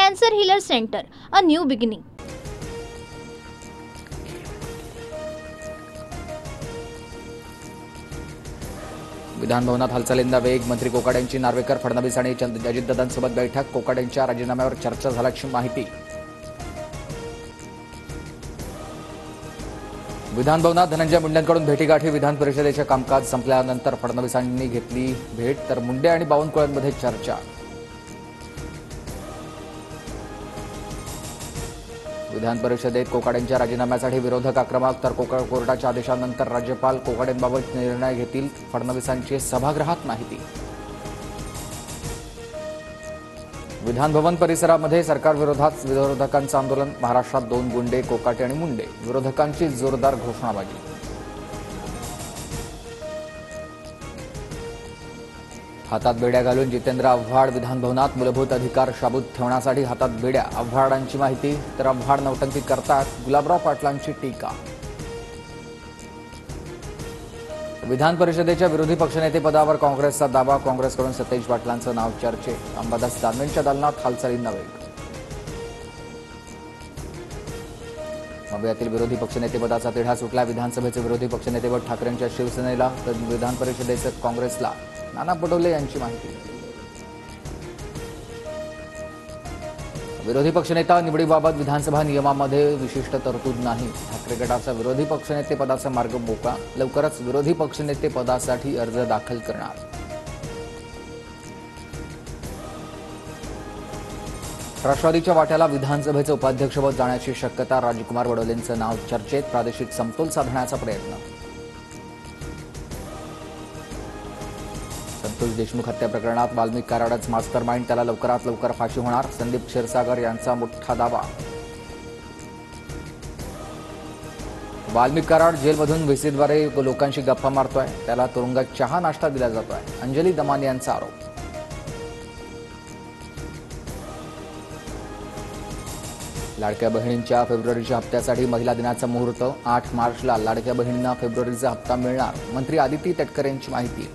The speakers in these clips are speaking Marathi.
Cancer healer centre, a new beginning. विधानभवनात हालचालींना वेग. मंत्री कोकाटेंची नार्वेकर, फडणवीस आणि अजितदादांसोबत बैठक. कोकाटेंच्या राजीनाम्यावर चर्चा झाल्याची माहिती. विधानभवनात धनंजय मुंडेंकडून भेटीगाठी. विधान परिषदेचे कामकाज संपल्यानंतर फडणवीसांनी घेतली भेट, तर मुंडे आणि बावनकुळेंमध्ये चर्चा. विधान परिषदेत कोकाटेंच्या राजीनाम्यासाठी विरोधक आक्रमक, तर कोर्टाच्या आदेशानंतर राज्यपाल कोकाटेंबाबत निर्णय घेतील, फडणवीसांची सभागृहात माहिती. विधानभवन परिसरामध्ये सरकारविरोधात विरोधकांचं आंदोलन. महाराष्ट्रात 2 गुंडे, कोकाटे आणि मुंडे. विरोधकांची जोरदार घोषणाबाजी. हातात बेड्या घालून जितेंद्र आव्हाड विधानभवनात. मूलभूत अधिकार शाबूत ठेवण्यासाठी हातात बेड्या. आव्हाडांची माहिती. तर आव्हाड नौटंकी करतात, गुलाबराव पाटलांची टीका. विधान परिषदेच्या विरोधी पक्षनेतेपदावर काँग्रेसचा दावा. काँग्रेसकडून सतेज पाटलांचं नाव चर्चेत. अंबादास दानवेंच्या दालनात हालचालींना वेग. मंबईतील विरोधी पक्षनेतेपदाचा तिढा सुटला. विधानसभेचे विरोधी पक्षनेतेपद ठाकरेंच्या शिवसेनेला, तर विधान परिषदेचं काँग्रेसला. नाना पटोले यांची माहिती. विरोधी पक्षनेता निवडीबाबत विधानसभा नियमामध्ये विशिष्ट तरतूद नाही. ठाकरे गटाचा विरोधी पक्षनेतेपदाचा मार्ग मोकळा. लवकरच विरोधी पक्षनेतेपदासाठी अर्ज दाखल करणार. राष्ट्रवादीच्या वाट्याला विधानसभेचं उपाध्यक्षपद जाण्याची शक्यता. राजकुमार बडोलेंचं नाव चर्चेत. प्रादेशिक समतोल साधण्याचा प्रयत्न. संतोष देशमुख हत्या प्रकरणात वाल्मिक कराडच मास्टर माइंड. त्याला लवकरात लवकर फाशी होणार, संदीप क्षीरसागर यांचा मोठा दावा. वाल्मिक कराड जेलमधून व्हीसीद्वारे लोकांशी गप्पा मारतोय. त्याला तुरुंगात चहा नाश्ता दिला जातोय. अंजली दमानी यांचा आरोप. लाडक्या बहिणींच्या फेब्रुवारीच्या हप्त्यासाठी महिला दिनाचा मुहूर्त. 8 मार्चला लाडक्या बहिणींना फेब्रुवारीचा हप्ता मिळणार. मंत्री आदिती तटकरे यांची माहिती.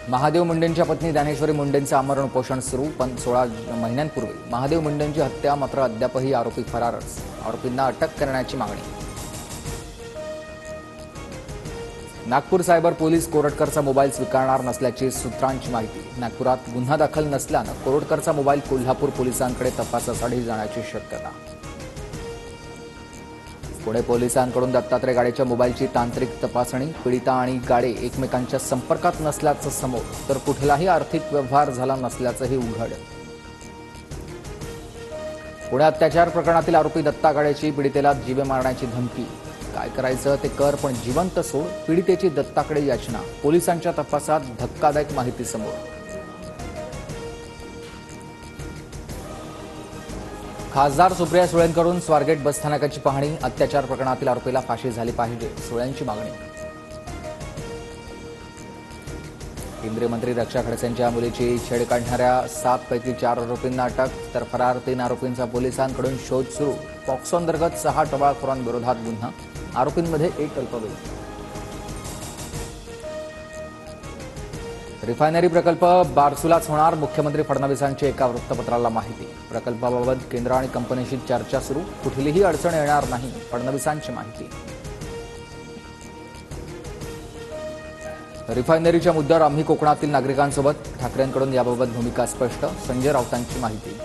महादेव मुंडेंच्या पत्नी ज्ञानेश्वरी मुंडेंचं आमरण उपोषण सुरू. पण 16 महिन्यांपूर्वी महादेव मुंडेंची हत्या, मात्र अद्यापही आरोपी फरारच. आरोपींना अटक करण्याची मागणी. नागपूर सायबर पोलीस कोरटकरचा मोबाईल स्वीकारणार नसल्याची सूत्रांची माहिती. नागपुरात गुन्हा दाखल नसल्यानं कोरटकरचा मोबाईल कोल्हापूर पोलिसांकडे तपासासाठी जाण्याची शक्यता. पुणे पोलिसांकडून दत्तात्रय गाडेच्या मोबाईलची तांत्रिक तपासणी. पीडिता आणि गाडे एकमेकांच्या संपर्कात नसल्याचं समोर, तर कुठलाही आर्थिक व्यवहार झाला नसल्याचंही उघड. पुणे अत्याचार प्रकरणातील आरोपी दत्ता गाडेची पीडितेला जीवे मारण्याची धमकी. काय करायचं ते कर, पण जिवंत सोड. पीडितेची दत्ताकडे याचना. पोलिसांच्या तपासात धक्कादायक माहिती समोर. खासदार सुप्रिया सुळेंकडून स्वारगेट बसस्थानकाची पाहणी. अत्याचार प्रकरणातील आरोपीला फाशी झाली पाहिजे, सुळेंची मागणी. केंद्रीय मंत्री रक्षा खडसेंच्या मुलीची छेड काढणाऱ्या 7 पैकी 4 आरोपींना अटक, तर फरार 3 आरोपींचा पोलिसांकडून शोध सुरू. पॉक्सो अंतर्गत 6 टवाळखोरांविरोधात गुन्हा. आरोपींमध्ये 1 अल्पवयीन. रिफायनरी प्रकल्प बारसुलाच होणार. मुख्यमंत्री फडणवीसांची एका वृत्तपत्राला माहिती. प्रकल्पाबाबत केंद्र आणि कंपनीशी चर्चा सुरू. कुठलीही अडचण येणार नाही, फडणवीसांची माहिती. रिफायनरीच्या मुद्द्यावर आम्ही कोकणातील नागरिकांसोबत. ठाकरेंकडून याबाबत भूमिका स्पष्ट. संजय राऊतांची माहिती.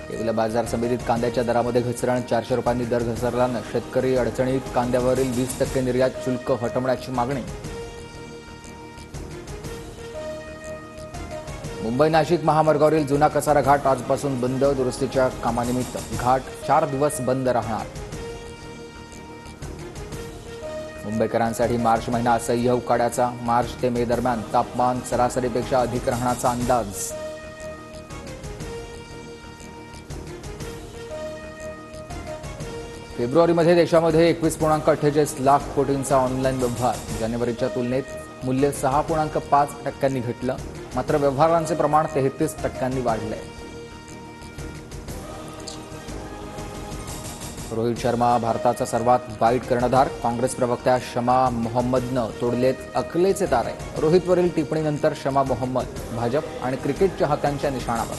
येवला बाजार समितीत कांद्याच्या दरामध्ये घसरण. 400 रुपयांनी दर घसरल्यानं शेतकरी अडचणीत. कांद्यावरील 20% निर्यात शुल्क हटवण्याची मागणी. मुंबई नाशिक महामार्गावरील जुना कसारा घाट आजपासून बंद. दुरुस्तीच्या कामानिमित्त घाट 4 दिवस बंद राहणार. मुंबईकरांसाठी मार्च महिना असह्य उकाड्याचा. मार्च ते मे दरम्यान तापमान सरासरीपेक्षा अधिक राहण्याचा अंदाज. फेब्रुवारीमध्ये देशामध्ये 21.48 लाख कोटींचा ऑनलाईन व्यवहार. जानेवारीच्या तुलनेत मूल्य 6.5% घटलं. मात्र व्यवहारांचे प्रमाण 33% वाढलंय. रोहित शर्मा भारताचा सर्वात वाईट कर्णधार. काँग्रेस प्रवक्त्या शमा मोहम्मदनं तोडलेत अकलेचे तारे. रोहितवरील टिप्पणीनंतर शमा मोहम्मद भाजप आणि क्रिकेट चाहत्यांच्या निशाणावर.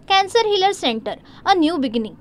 Cancer Healer Center, a new beginning.